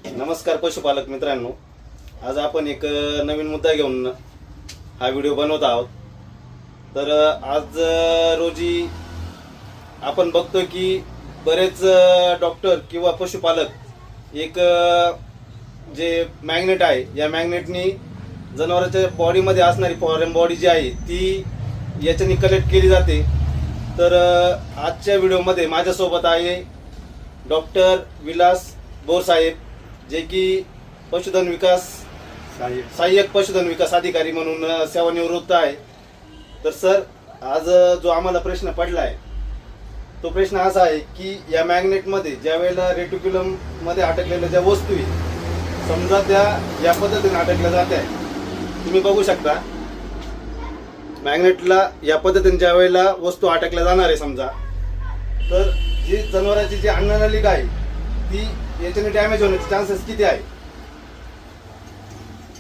नमस्कार पशुपालक मित्रांनो, आज आपण एक नवीन मुद्दा घेऊन हा व्हिडिओ बनवत आहोत। तर आज रोजी आपण बघतो की बरेच डॉक्टर किंवा पशुपालक एक जे मॅग्नेट आहे, या मॅग्नेटनी जनावरांच्या बॉडीमध्ये असणारी फॉरेन बॉडी जी आहे ती याच्यानी कलेक्ट केली जाते। तर आजच्या व्हिडिओमध्ये माझ्यासोबत आहे डॉक्टर विलास बोरसाहेब, जे की पशुधन विकास सहाय्यक पशुधन विकास अधिकारी म्हणून सेवानिवृत्त आहे। तर सर, आज जो आम्हाला प्रश्न पडला आहे तो प्रश्न असा आहे की या मॅग्नेटमध्ये ज्या वेळेला रेटिक्युलम मध्ये अटकलेल्या ज्या वस्तू आहे, समजा त्या या पद्धतीने अटकल्या जात आहे, तुम्ही बघू शकता मॅग्नेटला या पद्धतीने ज्या वेळेला वस्तू अटकल्या जाणार आहे समजा, तर जी जनावरांची जी अन्ननलिका आहे ती याच्याने डॅमेज होण्याचे चान्सेस किती आहे?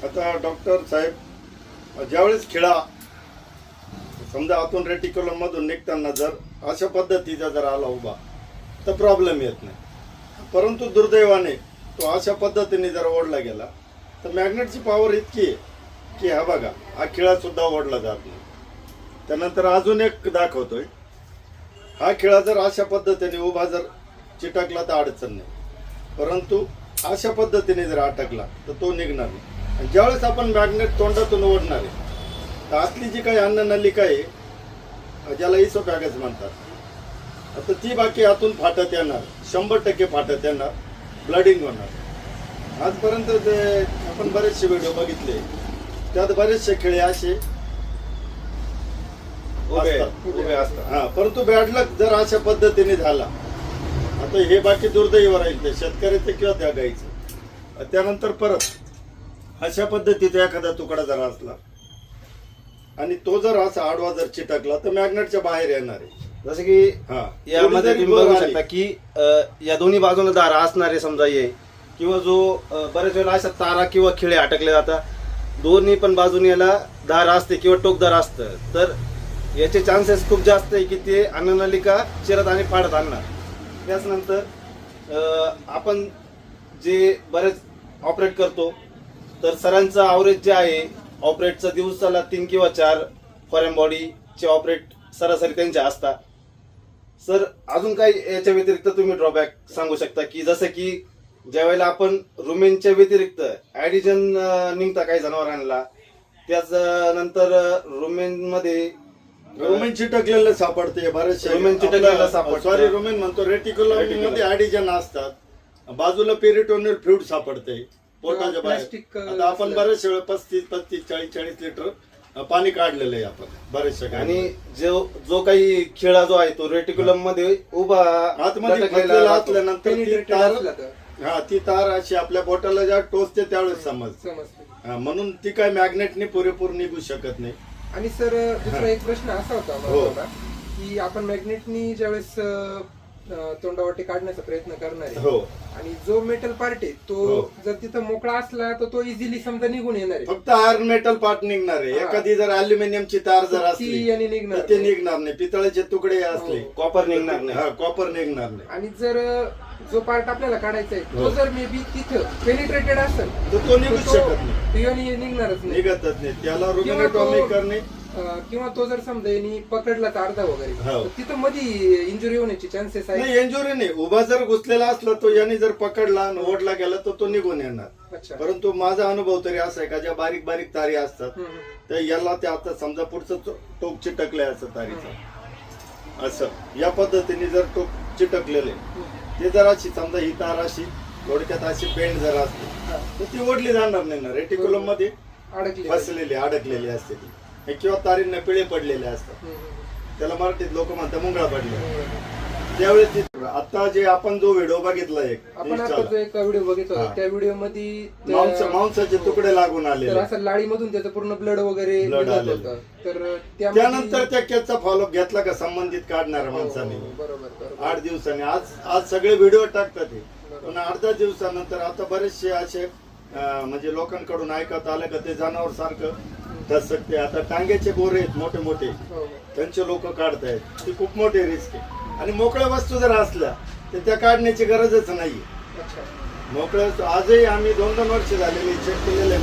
आता डॉक्टर साहेब, ज्यावेळेस खिळा समजा आतून रेटिक्युलम मधून निघताना जर अशा पद्धतीचा जर आला उभा तर प्रॉब्लेम येत नाही, परंतु दुर्दैवाने तो अशा पद्धतीने जर ओढला गेला तर मॅग्नेटची पॉवर इतकी आहे की हा बघा, हा खिळा सुद्धा ओढला जात नाही। त्यानंतर अजून एक दाखवतोय, हा खिळा जर अशा पद्धतीने उभा जर चिटकला तर अडचण नाही, परंतु अशा पद्धतीने जर अटकला तर तो निघणार नाही। आणि ज्यावेळेस आपण मॅग्नेट तोंडातून ओढणार आहे तर आतली जी काही अन्ननलिका आहे, ज्याला इसोफॅगस म्हणतात, आता ती बाकी आतून फाटत येणार, 100% फाटत येणार, ब्लडिंग होणार। आजपर्यंत ते आपण बरेचसे व्हिडिओ बघितले, त्यात बरेचसे खिळे असे उभे असतात। हा, परंतु बॅड लक जर अशा पद्धतीने झाला, आता हे बाकी दुर्दैव राहील ते शेतकऱ्याचं किंवा त्या गाईचं। त्यानंतर परत अशा पद्धतीचा एखादा तुकडा जर असला आणि तो जर असा आडवा जर चिटकला तर मॅग्नेटच्या बाहेर येणार आहे। जसं की यामध्ये तुम्ही बघू शकता की या दोन्ही बाजूला दारा असणारे समजा ये, किंवा जो बऱ्याच वेळेला अशा तारा किंवा खिळे अटकले जातात, दोन्ही पण बाजूने याला दार असते किंवा टोकदार असतं, तर याचे चान्सेस खूप जास्त आहे की ते अन्ननलिका चिरत आणि फाडत आणणार। त्याचनंतर आपण जे बरेच ऑपरेट करतो, तर सरांचं ॲव्हरेज जे आहे ऑपरेटचा दिवसाला 3 किंवा 4 फॉरेन बॉडीचे ऑपरेट सरासरी त्यांचे असतात। सर, अजून काही याच्या व्यतिरिक्त तुम्ही ड्रॉबॅक सांगू शकता की जसं की ज्यावेळेला आपण रुमेनच्या व्यतिरिक्त ॲडिजन निघता काही जनावरांना, त्याच नंतर रुमेनमध्ये रोमेन चिटकलेलं सापडते, बरेचसे रोमेन चिटकलेलं सापडतं। सॉरी, रोमेन म्हणतो, रेटिक्युलम मध्ये ॲडिजन असतात, बाजूला पेरिटोनियल फ्लुइड सापडते पोटाच्या बाहेर। आता आपण बरेच वेळ 35-40 लिटर पाणी काढलेलं आहे आपण बरेचशा। आणि जो काही खिळा जो आहे तो रेटिक्युलम मध्ये उभा आतमध्ये फसलेला असल्यानंतर ती तार अशी आपल्या बोटाला ज्या टोचते त्यावेळेस समजते, म्हणून ती काय मॅग्नेटने पुरेपूर निघू शकत नाही। आणि सर, दुसरा एक प्रश्न असा होता मला की आपण मॅग्नेटनी ज्यावेळेस तोंडावाटे काढण्याचा प्रयत्न करणार आहे, आणि जो मेटल पार्ट आहे तो जर तिथं मोकळा असला तर तो इझिली समजा निघून येणार आहे, फक्त आयर्न मेटल पार्ट निघणार आहे। एखादी जर अल्युमिनियमची तार जर असली आणि निघणार ते निघणार नाही, पितळेचे तुकडे असले कॉपर निघणार नाही, कॉपर निघणार नाही। आणि जर जो पार्ट आपल्याला काढायचा आहे तो जर मे बी तिथं पेनिट्रेटेड असेल तर तो निघूच शकत नाही, निघणारच नाही, निघतच नाही। त्याला रुमेनेटॉमी करणे किंवा तो जर समजा यांनी पकडला तर अर्धा वगैरे, तर तिथं मध्ये इंजुरी होण्याची चान्सेस आहे? नाही, इंजुरी नाही, उभा जर घुसलेला असला तो याने जर पकडला आणि ओढला गेला तर तो निघून येणार। परंतु माझा अनुभव तरी असा आहे का ज्या बारीक बारीक तारी असतात तर याला ते आता समजा पुढचं टोक चिटकलंय असं तारीचं, असं या पद्धतीने जर टोक चिटकलेले ते जर अशी समजा ही तार अशी थोडक्यात अशी बेंड जर असते तर ती ओढली जाणार नाही ना, रेटिक्युलम मध्ये फसलेली अडकलेली असते ती, किंवा तारींना पिळे पडलेले असतात, त्याला मराठीत लोक म्हणतात मुंगळा पडले। त्यावेळेस आता जे आपण जो व्हिडिओ बघितला आपण आता जो एक व्हिडिओ बघितला त्या व्हिडिओ मध्ये मांसाचे तुकडे लागून आले, असं लाळी मधून त्याचं पूर्ण ब्लड वगैरे ब्लड आलेलं, तर त्यानंतर त्या केसचा फॉलोअप घेतला का संबंधित काढणाऱ्या माणसाने 8 दिवसांनी। आज सगळे व्हिडिओ टाकतात ते, पण 8-10 दिवसानंतर आता बरेचसे असे म्हणजे लोकांकडून ऐकत आलं का ते जनावर सारखं टसकते। आता टांग्याचे बोरे आहेत मोठे मोठे, त्यांचे लोक काढतायत, ती खूप मोठी रिस्क आहे। आणि मोकळ्या वस्तू जर असल्या तर त्या काढण्याची गरजच नाही। मोकळं आजही आम्ही 2-2 वर्ष झालेली चेक केलेले